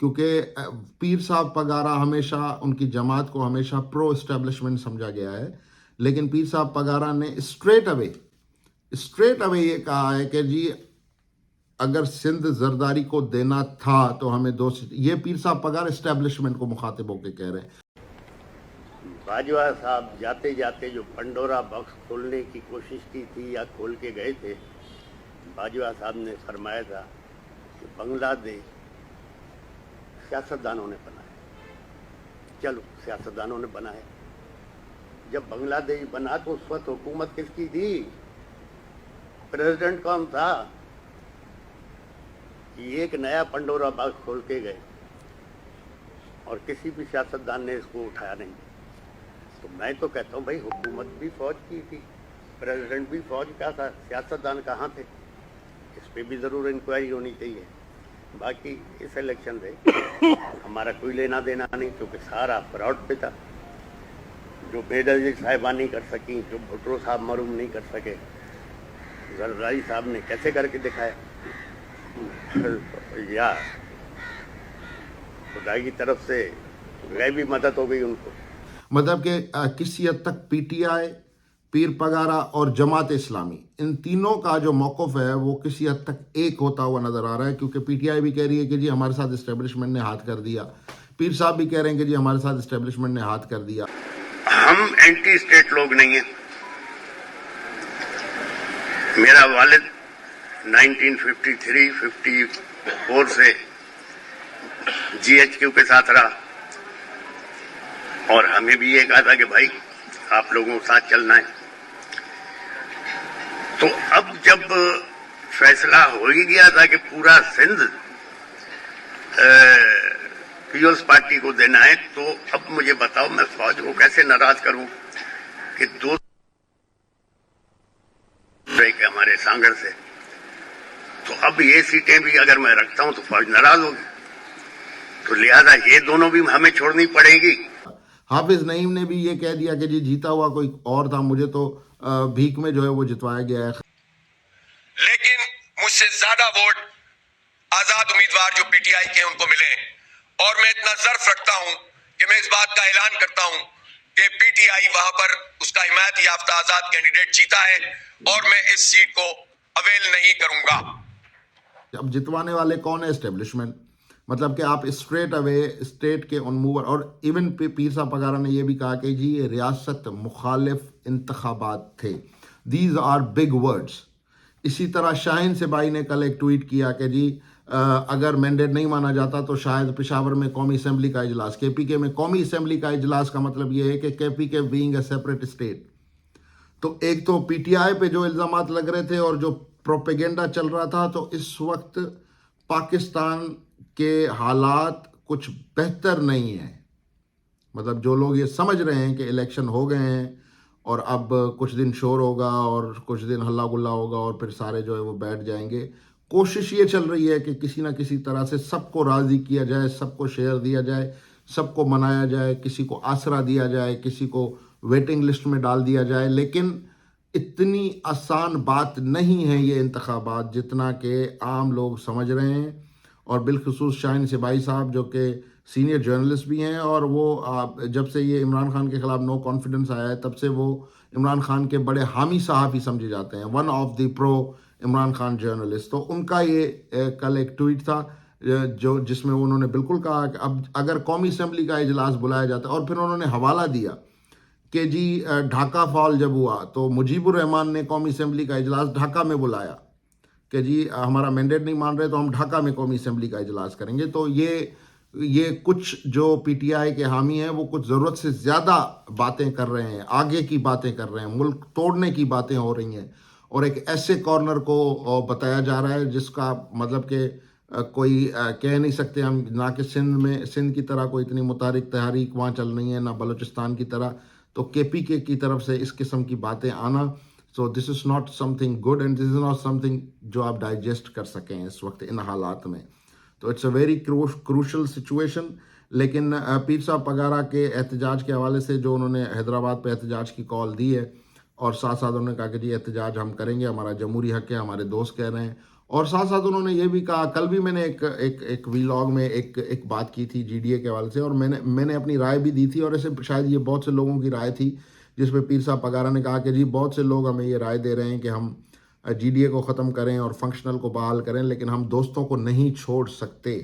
کیونکہ پیر صاحب پگارا ہمیشہ ان کی جماعت کو ہمیشہ پرو اسٹیبلشمنٹ سمجھا گیا ہے، لیکن پیر صاحب پگارا نے اسٹریٹ اوے یہ کہا ہے کہ جی اگر سندھ زرداری کو دینا تھا تو ہمیں یہ پیر صاحب پگارا اسٹیبلشمنٹ کو مخاطب ہو کے کہہ رہے ہیں۔ باجوہ صاحب جاتے جاتے جو پنڈورا باکس کھولنے کی کوشش کی تھی یا کھول کے گئے تھے، باجوہ صاحب نے فرمایا تھا کہ بنگلہ دیش سیاستدانوں نے بنایا۔ چلو سیاستدانوں نے بنایا، جب بنگلہ دیش بنا تو اس وقت حکومت کس کی تھی؟ پریزیڈنٹ کون تھا؟ یہ ایک نیا پنڈورا باکس کھول کے گئے اور کسی بھی سیاستدان نے اس کو اٹھایا نہیں۔ تو میں تو کہتا ہوں بھائی حکومت بھی فوج کی تھی، پریزیڈنٹ بھی فوج کا تھا، سیاستدان کہاں تھے؟ اس پہ بھی ضرور انکوائری ہونی چاہیے۔ باقی اس الیکشن سے ہمارا کوئی لینا دینا نہیں، کیونکہ سارا فراڈ پہ تھا۔ جو بے نظیر صاحبہ نہیں کر سکیں، جو بھٹو صاحب معروم نہیں کر سکے، زرداری صاحب نے کیسے کر کے دکھایا؟ یا خدا کی طرف سے غیبی مدد ہو گئی ان کو۔ مطلب کہ کسی حد تک پی ٹی آئی، پیر پگارا اور جماعت اسلامی، ان تینوں کا جو موقف ہے وہ کسی حد تک ایک ہوتا ہوا نظر آ رہا ہے، کیونکہ پی ٹی آئی بھی کہہ رہی ہے کہ جی ہمارے ساتھ اسٹیبلشمنٹ نے ہاتھ کر دیا، پیر صاحب بھی کہہ رہے ہیں کہ جی ہمارے ساتھ اسٹیبلشمنٹ نے ہاتھ کر دیا۔ ہم اینٹی اسٹیٹ لوگ نہیں ہیں۔ میرا والد 1953-54 سے جی ایچ کیو کے ساتھ رہا، اور ہمیں بھی یہ کہا تھا کہ بھائی آپ لوگوں کے ساتھ چلنا ہے۔ تو اب جب فیصلہ ہو ہی گیا تھا کہ پورا سندھ پیپلز پارٹی کو دینا ہے، تو اب مجھے بتاؤ میں فوج کو کیسے ناراض کروں کہ دو ہمارے سانگر سے۔ تو اب یہ سیٹیں بھی اگر میں رکھتا ہوں تو فوج ناراض ہوگی، تو لہذا یہ دونوں بھی ہمیں چھوڑنی پڑے گی۔ حافظ نعیم نے بھی یہ کہہ دیا کہ جی جیتا ہوا کوئی اور تھا، مجھے تو بھیک میں جو ہے وہ جتوایا گیا ہے۔ لیکن مجھ سے زیادہ ووٹ آزاد امیدوار جو پی ٹی آئی کے ان کو ملے ہیں، اور میں اتنا ظرف رکھتا ہوں کہ میں اس بات کا اعلان کرتا ہوں کہ پی ٹی آئی وہاں پر اس کا حمایت یافتہ آزاد کینڈیڈیٹ جیتا ہے، اور میں اس سیٹ کو اویل نہیں کروں گا۔ اب جتوانے والے کون ہے؟ اسٹیبلشمنٹ۔ مطلب کہ آپ اسٹریٹ اوے اسٹیٹ کے ان موور، اور ایون پیر صاحب پگارا نے یہ بھی کہا کہ جی یہ ریاست مخالف انتخابات تھے۔ These are big words. اسی طرح شاہین سبائی نے کل ایک ٹویٹ کیا کہ جی اگر مینڈیٹ نہیں مانا جاتا تو شاید پشاور میں قومی اسمبلی کا اجلاس، کے پی کے میں قومی اسمبلی کا اجلاس کا مطلب یہ ہے کہ کے پی کے بینگ اے سیپریٹ اسٹیٹ۔ تو ایک تو پی ٹی آئی پہ جو الزامات لگ رہے تھے اور جو پروپیگنڈا چل رہا تھا، تو اس وقت پاکستان کے حالات کچھ بہتر نہیں ہیں۔ مطلب جو لوگ یہ سمجھ رہے ہیں کہ الیکشن ہو گئے ہیں اور اب کچھ دن شور ہوگا اور کچھ دن ہلا گلا ہوگا اور پھر سارے جو ہے وہ بیٹھ جائیں گے، کوشش یہ چل رہی ہے کہ کسی نہ کسی طرح سے سب کو راضی کیا جائے، سب کو شیئر دیا جائے، سب کو منایا جائے، کسی کو آسرا دیا جائے، کسی کو ویٹنگ لسٹ میں ڈال دیا جائے۔ لیکن اتنی آسان بات نہیں ہے یہ انتخابات جتنا کہ عام لوگ سمجھ رہے ہیں، اور بالخصوص شاہین سبائی صاحب جو کہ سینئر جرنلسٹ بھی ہیں، اور وہ جب سے یہ عمران خان کے خلاف نو کانفیڈنس آیا ہے تب سے وہ عمران خان کے بڑے حامی صحافی سمجھے جاتے ہیں، one of the pro Imran Khan journalist. تو ان کا یہ کل ایک ٹویٹ تھا جس میں انہوں نے بالکل کہا کہ اب اگر قومی اسمبلی کا اجلاس بلایا جاتا ہے، اور پھر انہوں نے حوالہ دیا کہ جی ڈھاکہ فال جب ہوا تو مجیب الرحمان نے قومی اسمبلی کا اجلاس ڈھاکہ میں بلایا کہ جی ہمارا مینڈیٹ نہیں مان رہے تو ہم ڈھاکہ میں قومی اسمبلی کا اجلاس کریں گے۔ تو یہ کچھ جو پی ٹی آئی کے حامی ہیں وہ کچھ ضرورت سے زیادہ باتیں کر رہے ہیں، آگے کی باتیں کر رہے ہیں، ملک توڑنے کی باتیں ہو رہی ہیں، اور ایک ایسے کارنر کو بتایا جا رہا ہے جس کا مطلب کہ کوئی کہہ نہیں سکتے ہم، نہ کہ سندھ کی طرح کوئی اتنی متحرک تحریک وہاں چل رہی ہے، نہ بلوچستان کی طرح۔ تو کے پی کے کی طرف سے اس قسم کی باتیں آنا، so this is not something good, and this is not something جو آپ ڈائجسٹ کر سکیں اس وقت ان حالات میں۔ تو it's a very crucial situation. لیکن پیر صاحب پگارا کے احتجاج کے حوالے سے جو انہوں نے حیدرآباد پہ احتجاج کی کال دی ہے، اور ساتھ ساتھ انہوں نے کہا کہ جی احتجاج ہم کریں گے، ہمارا جمہوری حق ہے، ہمارے دوست کہہ رہے ہیں، اور ساتھ ساتھ انہوں نے یہ بھی کہا, کل بھی میں نے ایک ویلاگ میں ایک بات کی تھی جی ڈی اے کے حوالے سے, اور میں نے اپنی رائے بھی دی تھی, اور ایسے شاید یہ بہت سے لوگوں کی رائے تھی, جس پہ پیر صاحب پگارا نے کہا کہ جی بہت سے لوگ ہمیں یہ رائے دے رہے ہیں کہ ہم جی ڈی اے کو ختم کریں اور فنکشنل کو بحال کریں, لیکن ہم دوستوں کو نہیں چھوڑ سکتے.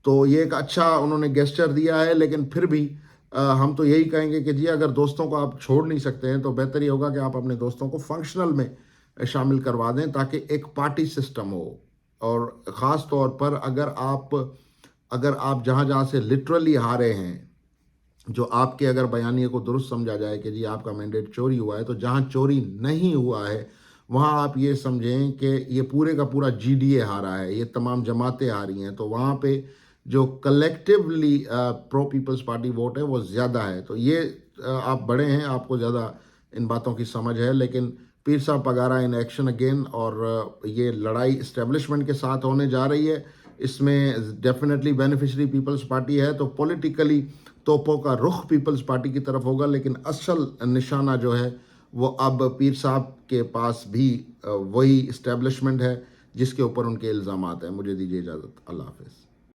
تو یہ ایک اچھا انہوں نے گیسچر دیا ہے, لیکن پھر بھی ہم تو یہی کہیں گے کہ جی اگر دوستوں کو آپ چھوڑ نہیں سکتے ہیں تو بہتر یہ ہوگا کہ آپ اپنے دوستوں کو فنکشنل میں شامل کروا دیں, تاکہ ایک پارٹی سسٹم ہو. اور خاص طور پر اگر آپ جہاں سے لٹرلی ہارے ہیں, جو آپ کے اگر بیانیے کو درست سمجھا جائے کہ جی آپ کا مینڈیٹ چوری ہوا ہے, تو جہاں چوری نہیں ہوا ہے وہاں آپ یہ سمجھیں کہ یہ پورے کا پورا جی ڈی اے ہارا ہے, یہ تمام جماعتیں ہاری ہیں, تو وہاں پہ جو کلیکٹیولی پرو پیپلز پارٹی ووٹ ہے وہ زیادہ ہے. تو یہ آپ بڑے ہیں, آپ کو زیادہ ان باتوں کی سمجھ ہے, لیکن پیر صاحب پگارا ان ایکشن اگین, اور یہ لڑائی اسٹیبلشمنٹ کے ساتھ ہونے جا رہی ہے. اس میں ڈیفینیٹلی بینیفیشری پیپلز پارٹی ہے, تو پولیٹیکلی توپوں کا رخ پیپلز پارٹی کی طرف ہوگا, لیکن اصل نشانہ جو ہے وہ اب پیر صاحب کے پاس بھی وہی اسٹیبلشمنٹ ہے جس کے اوپر ان کے الزامات ہیں. مجھے دیجیے اجازت, اللہ حافظ.